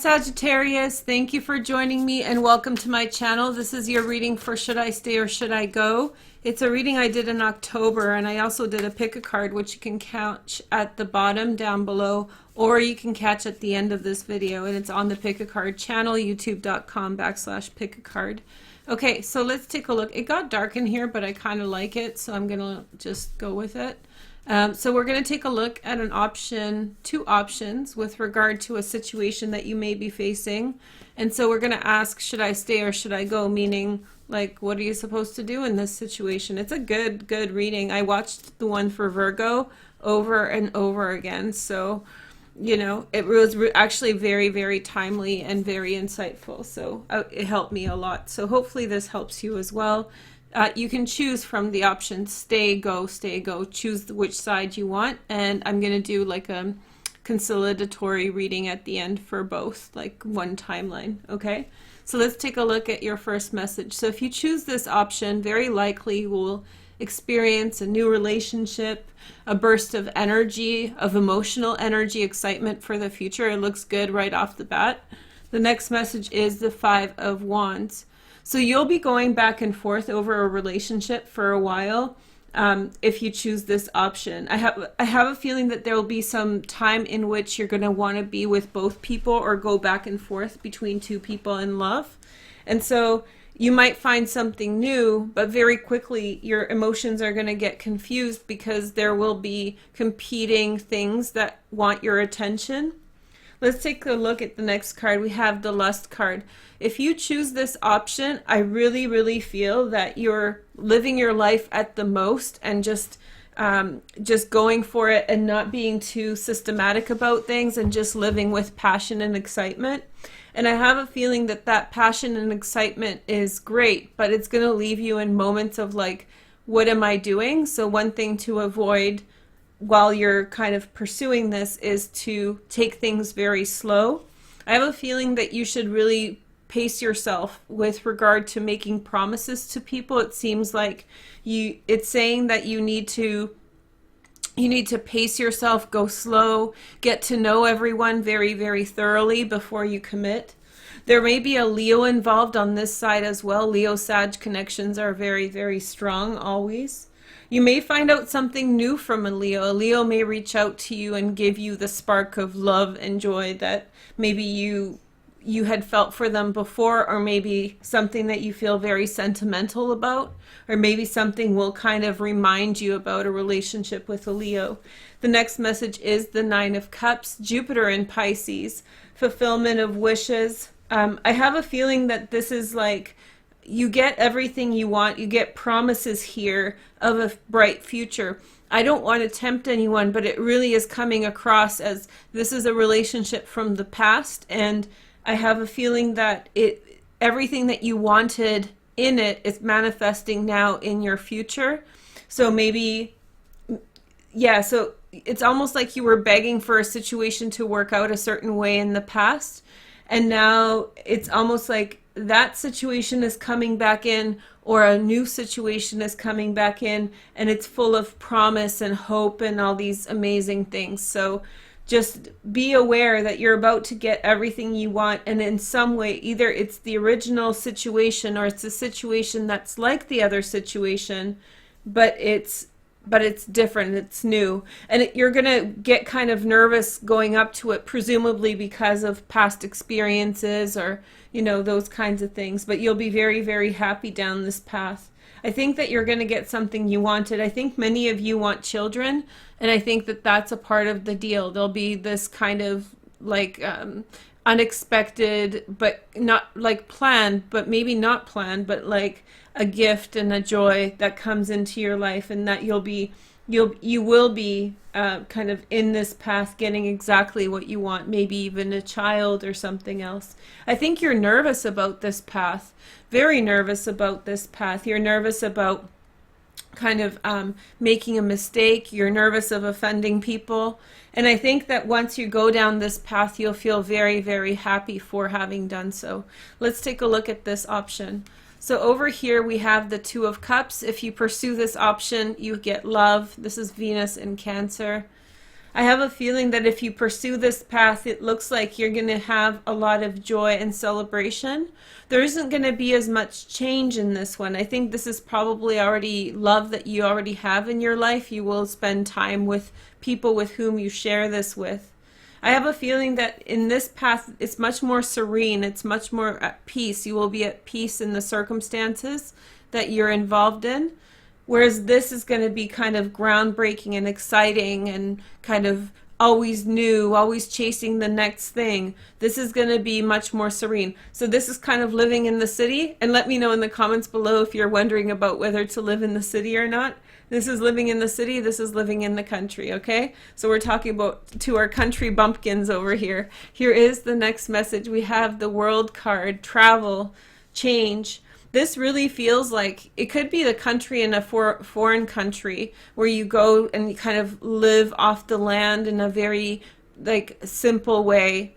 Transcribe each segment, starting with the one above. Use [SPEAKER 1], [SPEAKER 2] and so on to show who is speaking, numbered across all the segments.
[SPEAKER 1] Sagittarius, thank you for joining me and welcome to my channel. This is your reading for Should I Stay or Should I Go? It's a reading I did in October, and I also did a pick a card, which you can catch at the bottom down below, or you can catch at the end of this video, and it's on the pick a card channel, youtube.com/pick a card. Okay, so let's take a look. It got dark in here, but I kind of like it, so I'm gonna just go with it. So we're going to take a look at an option, two options with regard to a situation that you may be facing. And so we're going to ask, should I stay or should I go? Meaning, like, what are you supposed to do in this situation? It's a good reading. I watched the one for Virgo over and over again. So, you know, it was actually very timely and very insightful. So it helped me a lot. So hopefully this helps you as well. You can choose from the options stay, go, choose which side you want, and I'm going to do like a conciliatory reading at the end for both, like one timeline. Okay, so let's take a look at your first message. So if you choose this option, very likely you will experience a new relationship, a burst of energy, of emotional energy, excitement for the future. It looks good right off the bat. The next message is the Five of Wands. So you'll be going back and forth over a relationship for a while if you choose this option. I have a feeling that there will be some time in which you're going to want to be with both people or go back and forth between two people in love. And so you might find something new, but very quickly your emotions are going to get confused because there will be competing things that want your attention. Let's take a look at the next card. We have the Lust card. If you choose this option, I really feel that you're living your life at the most and just going for it and not being too systematic about things and just living with passion and excitement. And I have a feeling that that passion and excitement is great, but it's going to leave you in moments of like, what am I doing? So one thing to avoid while you're kind of pursuing this is to take things very slow. I have a feeling that you should really pace yourself with regard to making promises to people. It seems like it's saying that you need to pace yourself, go slow, get to know everyone very thoroughly before you commit. There may be a Leo involved on this side as well. Leo-Sag connections are very strong always. You may find out something new from a Leo. A Leo may reach out to you and give you the spark of love and joy that maybe you had felt for them before, or maybe something that you feel very sentimental about, or maybe something will kind of remind you about a relationship with a Leo. The next message is the Nine of Cups, Jupiter in Pisces, fulfillment of wishes. I have a feeling that this is like, you get everything you want. You get promises here of a bright future. I don't want to tempt anyone, but it really is coming across as this is a relationship from the past, and I have a feeling that everything that you wanted in it is manifesting now in your future. So maybe, yeah, so it's almost like you were begging for a situation to work out a certain way in the past, and now it's almost like that situation is coming back in, or a new situation is coming back in, and it's full of promise and hope and all these amazing things. So just be aware that you're about to get everything you want, and in some way, either it's the original situation or it's a situation that's like the other situation, but it's different, it's new, and you're gonna get kind of nervous going up to it, presumably because of past experiences or, you know, those kinds of things, but you'll be very happy down this path. I think that you're gonna get something you wanted. I think many of you want children, and I think that that's a part of the deal. There'll be this kind of like unexpected, but not like planned, but maybe not planned, but like a gift and a joy that comes into your life, and that you will be kind of in this path getting exactly what you want, maybe even a child or something else. I think you're nervous about this path, very nervous about this path. You're nervous about kind of making a mistake. You're nervous of offending people. And I think that once you go down this path, you'll feel very happy for having done so. Let's take a look at this option. So over here we have the Two of Cups. If you pursue this option, you get love. This is Venus in Cancer. I have a feeling that if you pursue this path, it looks like you're going to have a lot of joy and celebration. There isn't going to be as much change in this one. I think this is probably already love that you already have in your life. You will spend time with people with whom you share this with. I have a feeling that in this path, it's much more serene. It's much more at peace. You will be at peace in the circumstances that you're involved in. Whereas this is going to be kind of groundbreaking and exciting and kind of always new, always chasing the next thing. This is going to be much more serene. So this is kind of living in the city. And let me know in the comments below if you're wondering about whether to live in the city or not. This is living in the city. This is living in the country, okay? So we're talking about to our country bumpkins over here. Here is the next message. We have the World card, travel, change. This really feels like it could be the country in a foreign country where you go and you kind of live off the land in a very like simple way.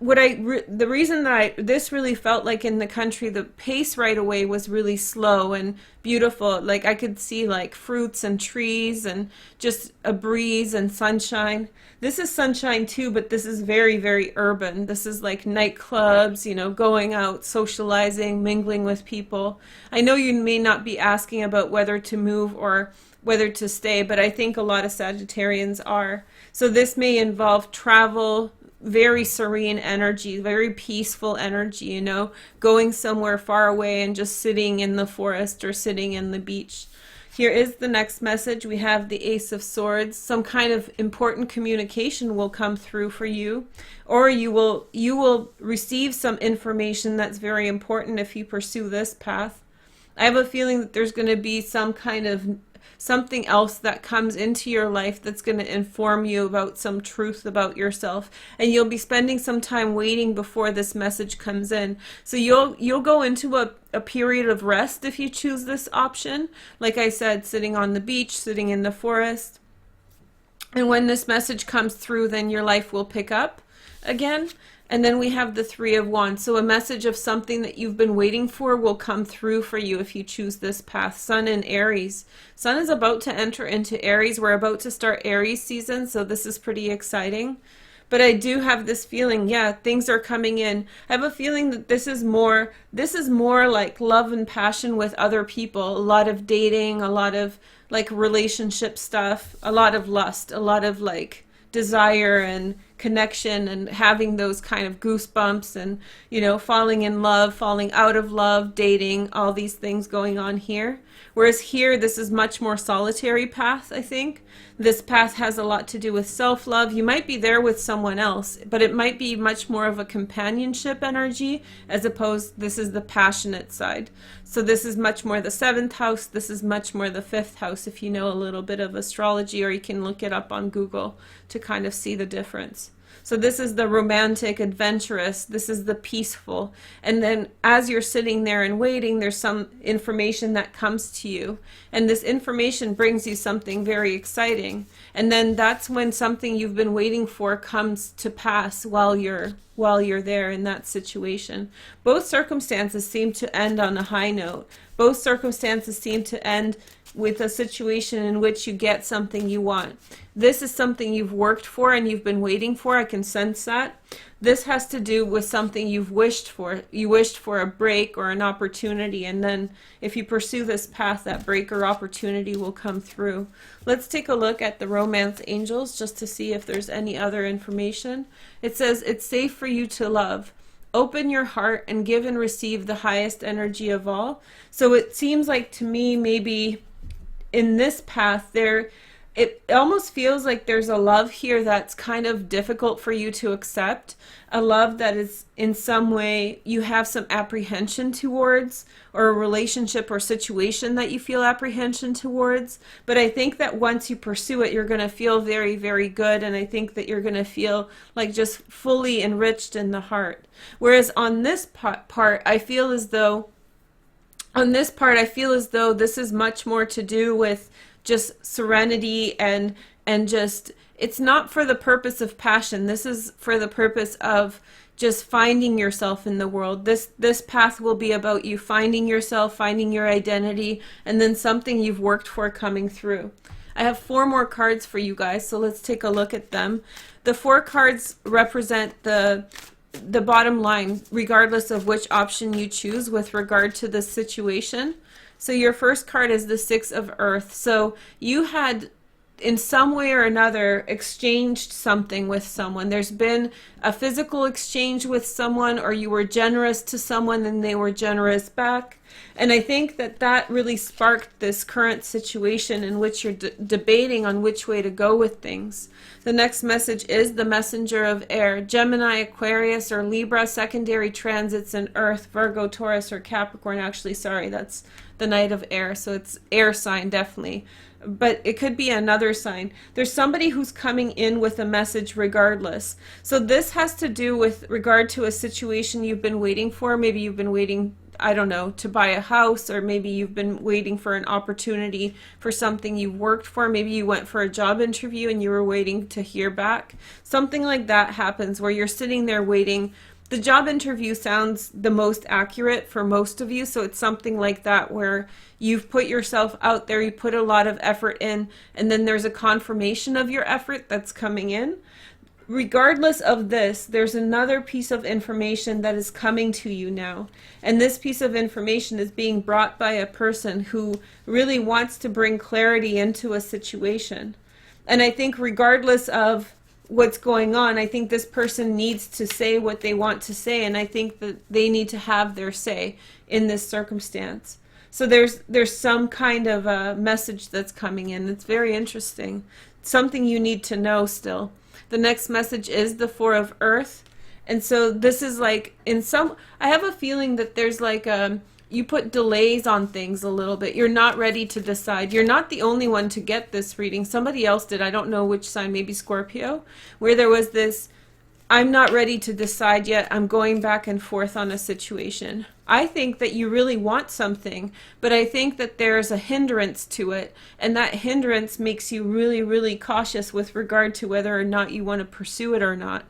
[SPEAKER 1] The reason that this really felt like in the country, the pace right away was really slow and beautiful. Like I could see like fruits and trees and just a breeze and sunshine. This is sunshine too, but this is very, very urban. This is like nightclubs, you know, going out, socializing, mingling with people. I know you may not be asking about whether to move or whether to stay, but I think a lot of Sagittarians are. So this may involve travel, very serene energy, very peaceful energy, you know, going somewhere far away and just sitting in the forest or sitting in the beach. Here is the next message. We have the Ace of Swords. Some kind of important communication will come through for you, or you will receive some information that's very important if you pursue this path. I have a feeling that there's going to be some kind of something else that comes into your life that's going to inform you about some truth about yourself, and you'll be spending some time waiting before this message comes in. So you'll go into a period of rest if you choose this option. Like I said, sitting on the beach, sitting in the forest. And when this message comes through, then your life will pick up again. And then we have the Three of Wands. So a message of something that you've been waiting for will come through for you if you choose this path. Sun in Aries. Sun is about to enter into Aries. We're about to start Aries season, so this is pretty exciting. But I do have this feeling, yeah, things are coming in. I have a feeling that this is more like love and passion with other people. A lot of dating, a lot of like relationship stuff, a lot of lust, a lot of like desire and connection and having those kind of goosebumps and, you know, falling in love, falling out of love, dating, all these things going on here. Whereas here, this is much more solitary path, I think. This path has a lot to do with self-love. You might be there with someone else, but it might be much more of a companionship energy as opposed, this is the passionate side. So this is much more the 7th house. This is much more the 5th house if you know a little bit of astrology, or you can look it up on Google to kind of see the difference. So this is the romantic, adventurous, this is the peaceful. And then as you're sitting there and waiting, there's some information that comes to you. And this information brings you something very exciting. And then that's when something you've been waiting for comes to pass while you're there in that situation. Both circumstances seem to end on a high note. Both circumstances seem to end with a situation in which you get something you want. This is something you've worked for and you've been waiting for. I can sense that. This has to do with something you've wished for. You wished for a break or an opportunity, and then if you pursue this path, that break or opportunity will come through. Let's take a look at the romance angels just to see if there's any other information. It says, it's safe for you to love. Open your heart and give and receive the highest energy of all. So it seems like to me, maybe in this path it almost feels like there's a love here that's kind of difficult for you to accept, a love that is in some way you have some apprehension towards, or a relationship or situation that you feel apprehension towards. But I think that once you pursue it, you're going to feel very, very good, and I think that you're going to feel like just fully enriched in the heart. Whereas on this part, I feel as though this is much more to do with just serenity and just, it's not for the purpose of passion. This is for the purpose of just finding yourself in the world. This path will be about you finding yourself, finding your identity, and then something you've worked for coming through. I have 4 more cards for you guys, so let's take a look at them. The 4 cards represent the bottom line, regardless of which option you choose with regard to the situation. So your first card is the 6 of Earth. So you had, in some way or another, exchanged something with someone. There's been a physical exchange with someone, or you were generous to someone and they were generous back. And I think that that really sparked this current situation in which you're debating on which way to go with things. The next message is the messenger of air. Gemini, Aquarius, or Libra, secondary transits in Earth, Virgo, Taurus, or Capricorn. Actually, sorry, that's the Knight of Air, so it's air sign, definitely. But it could be another sign. There's somebody who's coming in with a message regardless. So this has to do with regard to a situation you've been waiting for. Maybe you've been waiting, I don't know, to buy a house, or maybe you've been waiting for an opportunity for something you've worked for. Maybe you went for a job interview and you were waiting to hear back. Something like that happens where you're sitting there waiting. The job interview sounds the most accurate for most of you, so it's something like that where you've put yourself out there, you put a lot of effort in, and then there's a confirmation of your effort that's coming in. Regardless of this, there's another piece of information that is coming to you now. And this piece of information is being brought by a person who really wants to bring clarity into a situation. And I think regardless of what's going on, I think this person needs to say what they want to say, and I think that they need to have their say in this circumstance. So there's some kind of a message that's coming in. It's very interesting. Something you need to know still. The next message is the 4 of Earth. And so this is like, I have a feeling that there's like you put delays on things a little bit. You're not ready to decide. You're not the only one to get this reading. Somebody else did. I don't know which sign, maybe Scorpio, where there was this, I'm not ready to decide yet. I'm going back and forth on a situation. I think that you really want something, but I think that there's a hindrance to it, and that hindrance makes you really, really cautious with regard to whether or not you want to pursue it or not.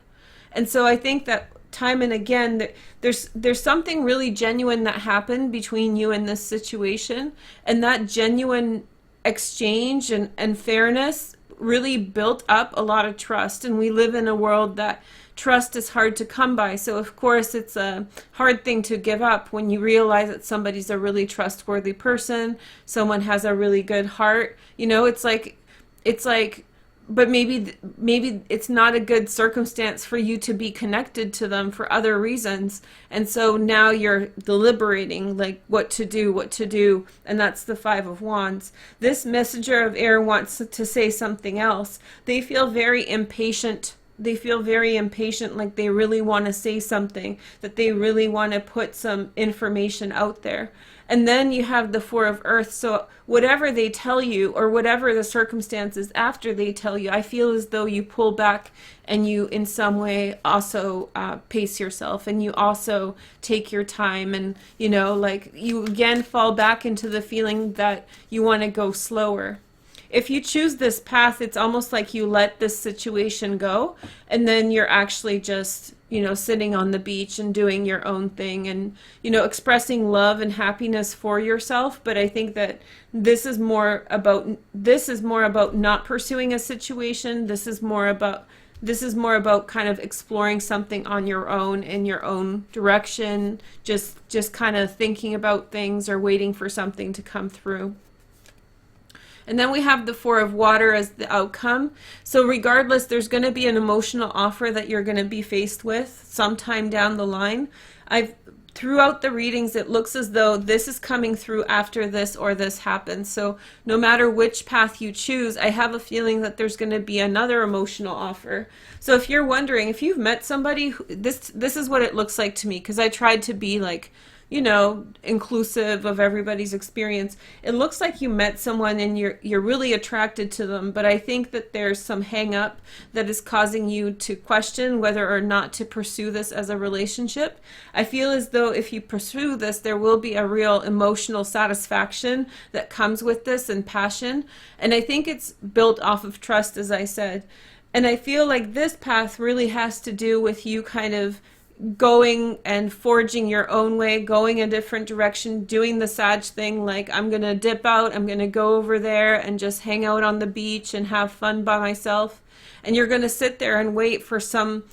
[SPEAKER 1] And so I think that time and again, there's something really genuine that happened between you and this situation, and that genuine exchange and fairness really built up a lot of trust. And we live in a world that trust is hard to come by, so of course it's a hard thing to give up when you realize that somebody's a really trustworthy person, someone has a really good heart. You know, it's like but maybe it's not a good circumstance for you to be connected to them for other reasons. And so now you're deliberating like what to do, and that's the 5 of Wands. This messenger of air wants to say something else. They feel very impatient. They feel very impatient, like they really want to say something, that they really want to put some information out there. And then you have the 4 of Earth. So whatever they tell you, or whatever the circumstances after they tell you, I feel as though you pull back and you in some way also pace yourself, and you also take your time, and you know, like you again fall back into the feeling that you want to go slower. If you choose this path, it's almost like you let this situation go, and then you're actually just, you know, sitting on the beach and doing your own thing, and, you know, expressing love and happiness for yourself. But I think that this is more about not pursuing a situation. This is more about kind of exploring something on your own, in your own direction, just kind of thinking about things or waiting for something to come through. And then we have the 4 of Water as the outcome. So regardless, there's going to be an emotional offer that you're going to be faced with sometime down the line. Throughout the readings, it looks as though this is coming through after this or this happens. So no matter which path you choose, I have a feeling that there's going to be another emotional offer. So if you're wondering, if you've met somebody, this is what it looks like to me, because I tried to be like, you know, inclusive of everybody's experience. It looks like you met someone and you're really attracted to them, but I think that there's some hang up that is causing you to question whether or not to pursue this as a relationship. I feel as though if you pursue this, there will be a real emotional satisfaction that comes with this, and passion. And I think it's built off of trust, as I said. And I feel like this path really has to do with you kind of going and forging your own way, going a different direction, doing the Sag thing, like I'm gonna dip out, I'm gonna go over there and just hang out on the beach and have fun by myself. And you're gonna sit there and wait for some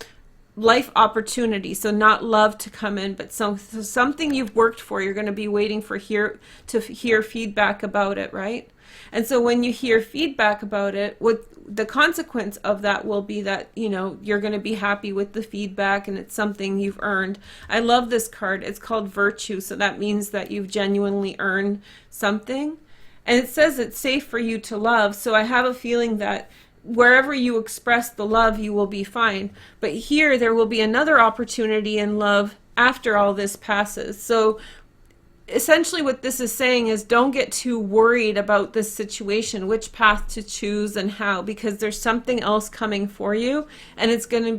[SPEAKER 1] life opportunity, so not love to come in, but something you've worked for. You're going to be waiting for to hear feedback about it, right? And so when you hear feedback about it, what the consequence of that will be that, you know, you're going to be happy with the feedback and it's something you've earned. I love this card. It's called Virtue, so that means that you've genuinely earned something. And it says it's safe for you to love, so I have a feeling that wherever you express the love, you will be fine. But here, there will be another opportunity in love after all this passes. So essentially what this is saying is don't get too worried about this situation, which path to choose and how, because there's something else coming for you, and it's going to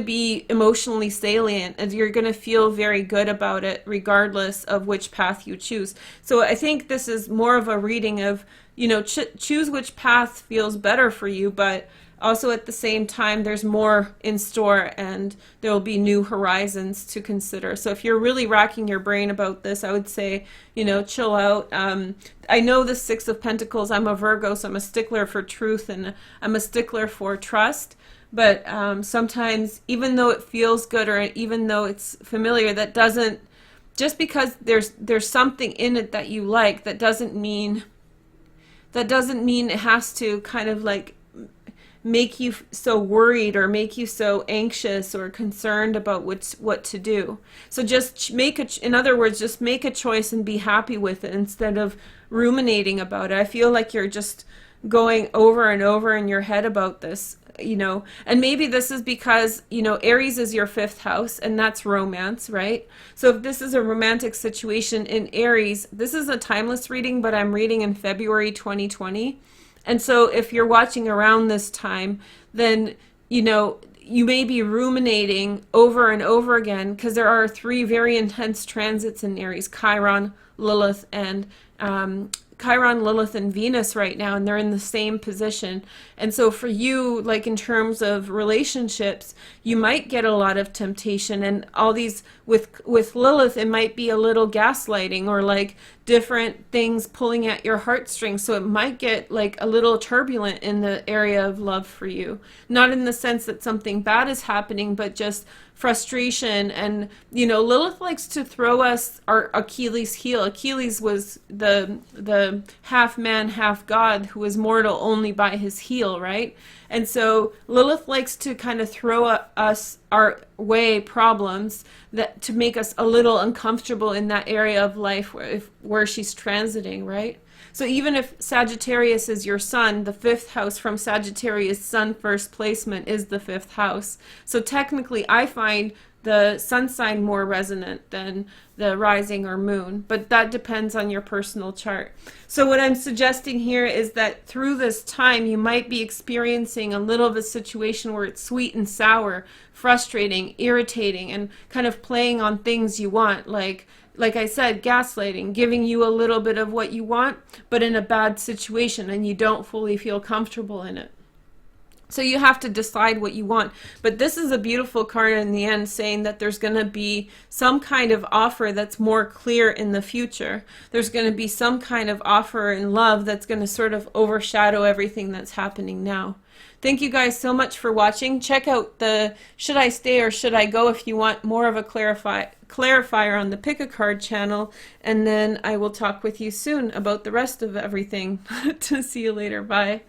[SPEAKER 1] be emotionally salient, and you're going to feel very good about it regardless of which path you choose. So I think this is more of a reading of, you know, choose which path feels better for you, but also at the same time there's more in store and there will be new horizons to consider. So if you're really racking your brain about this, I would say, you know, chill out. I know the Six of Pentacles, I'm a Virgo, so I'm a stickler for truth and I'm a stickler for trust. But sometimes, even though it feels good or even though it's familiar, that doesn't, just because there's something in it that you like, that doesn't mean it has to kind of like make you so worried or make you so anxious or concerned about what to do. So just in other words, just make a choice and be happy with it instead of ruminating about it. I feel like you're just going over and over in your head about this, you know, and maybe this is because, you know, Aries is your 5th house and that's romance, right? So if this is a romantic situation in Aries, this is a timeless reading, but I'm reading in February 2020. And so if you're watching around this time, then, you know, you may be ruminating over and over again, because there are 3 very intense transits in Aries: Chiron, Lilith, and Chiron, Lilith, and Venus right now, and they're in the same position. And so for you, like in terms of relationships, you might get a lot of temptation, and all these with Lilith, it might be a little gaslighting or like different things pulling at your heartstrings. So it might get like a little turbulent in the area of love for you. Not in the sense that something bad is happening, but just frustration. And, you know, Lilith likes to throw us our Achilles heel. Achilles was the half man, half god who was mortal only by his heel, right? And so Lilith likes to kind of throw us our way problems that to make us a little uncomfortable in that area of life where she's transiting, right? So even if Sagittarius is your sun, the 5th house from Sagittarius sun first placement is the 5th house. So technically I find the sun sign more resonant than the rising or moon, but that depends on your personal chart. So what I'm suggesting here is that through this time you might be experiencing a little of a situation where it's sweet and sour, frustrating, irritating, and kind of playing on things you want, like I said, gaslighting, giving you a little bit of what you want, but in a bad situation, and you don't fully feel comfortable in it. So you have to decide what you want. But this is a beautiful card in the end, saying that there's going to be some kind of offer that's more clear in the future. There's going to be some kind of offer in love that's going to sort of overshadow everything that's happening now. Thank you guys so much for watching. Check out the Should I Stay or Should I Go if you want more of a clarifier on the Pick a Card channel. And then I will talk with you soon about the rest of everything. To see you later. Bye.